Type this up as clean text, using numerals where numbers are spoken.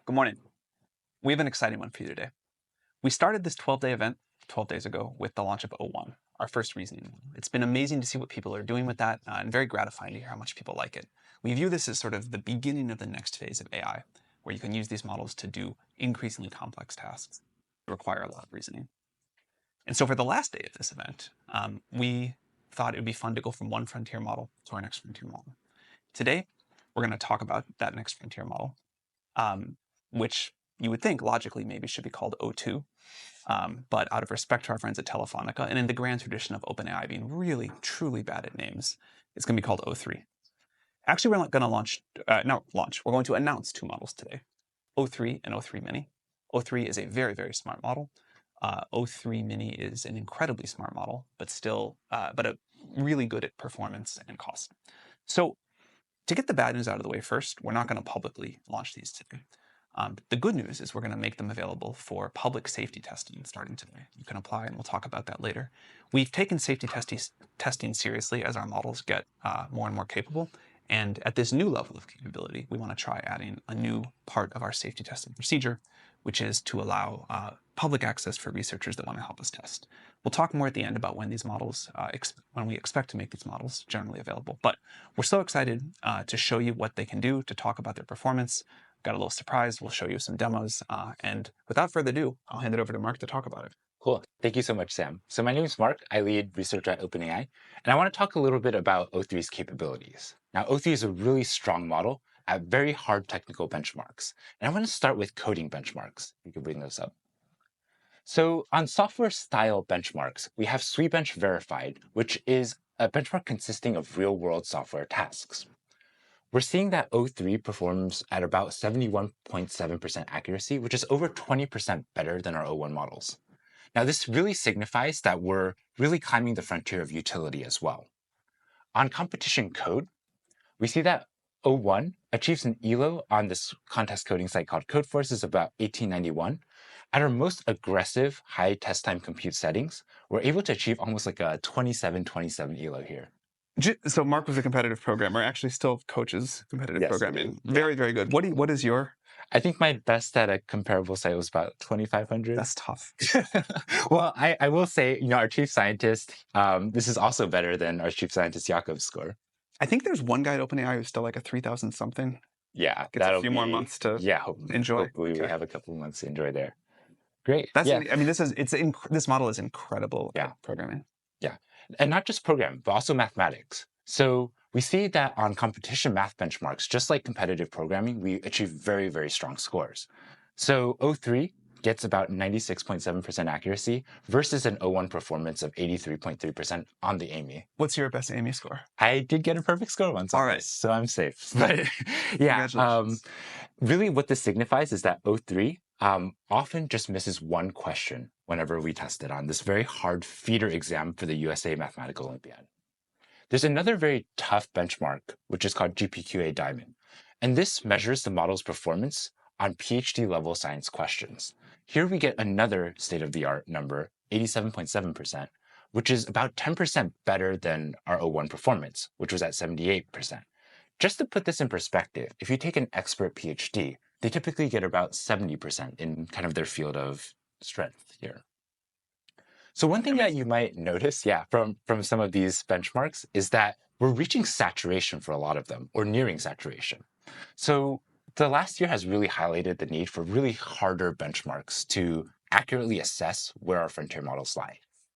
Good morning. We have an exciting one for you today. We started this 12-day event 12 days ago with the launch of O1, our first reasoning model. It's been amazing to see what people are doing with that and very gratifying to hear how much people like it. We view this as sort of the beginning of the next phase of AI, where you can use these models to do increasingly complex tasks that require a lot of reasoning. And so for the last day of this event, we thought it would be fun to go from one frontier model to our next frontier model. Today, we're going to talk about that next frontier model, which you would think logically maybe should be called O2. But out of respect to our friends at Telefonica, and in the grand tradition of OpenAI being really, truly bad at names, it's going to be called O3. Actually, we're not going to we're going to announce two models today, O3 and o3-mini. O3 is a very, very smart model. o3-mini is an incredibly smart model, but still, really good at performance and cost. So to get the bad news out of the way first, we're not going to publicly launch these today. The good news is we're going to make them available for public safety testing starting today. You can apply, and we'll talk about that later. We've taken safety testing seriously as our models get more and more capable. And at this new level of capability, we want to try adding a new part of our safety testing procedure, which is to allow public access for researchers that want to help us test. We'll talk more at the end about when these models, when we expect to make these models generally available. But we're so excited to show you what they can do, to talk about their performance. Got a little surprise. We'll show you some demos. And without further ado, I'll hand it over to Mark to talk about it. Cool. Thank you so much, Sam. So my name is Mark. I lead research at OpenAI, and I want to talk a little bit about O3's capabilities. Now, O3 is a really strong model at very hard technical benchmarks. And I want to start with coding benchmarks. You can bring those up. So on software style benchmarks, we have SweBench Verified, which is a benchmark consisting of real-world software tasks. We're seeing that O3 performs at about 71.7% accuracy, which is over 20% better than our O1 models. Now, this really signifies that we're really climbing the frontier of utility as well. On competition code, we see that O1 achieves an ELO on this contest coding site called Codeforce is about 1891. At our most aggressive high test time compute settings, we're able to achieve almost like a 27 ELO here. So Mark was a competitive programmer, actually still coaches competitive programming. Very, very good. What is your? I think my best at a comparable site was about 2,500. That's tough. Well, I will say, our chief scientist, this is also better than our chief scientist Jakob's score. I think there's one guy at OpenAI who's still like a 3,000 something. Yeah, gets a few more months to enjoy. Hopefully we have a couple of months to enjoy there. Great. I mean, this model is incredible at programming. Yeah, and not just programming, but also mathematics. So we see that on competition math benchmarks, just like competitive programming, we achieve very, very strong scores. So O3 gets about 96.7% accuracy versus an O1 performance of 83.3% on the AMI. What's your best AMI score? I did get a perfect score once. All right. So I'm safe. But really what this signifies is that O3 often just misses one question whenever we test it on this very hard feeder exam for the USA Mathematical Olympiad. There's another very tough benchmark, which is called GPQA Diamond. And this measures the model's performance on PhD-level science questions. Here we get another state-of-the-art number, 87.7%, which is about 10% better than our O1 performance, which was at 78%. Just to put this in perspective, if you take an expert PhD, they typically get about 70% in kind of their field of strength here. So one thing that you might notice, from some of these benchmarks is that we're reaching saturation for a lot of them, or nearing saturation. So the last year has really highlighted the need for really harder benchmarks to accurately assess where our frontier models lie.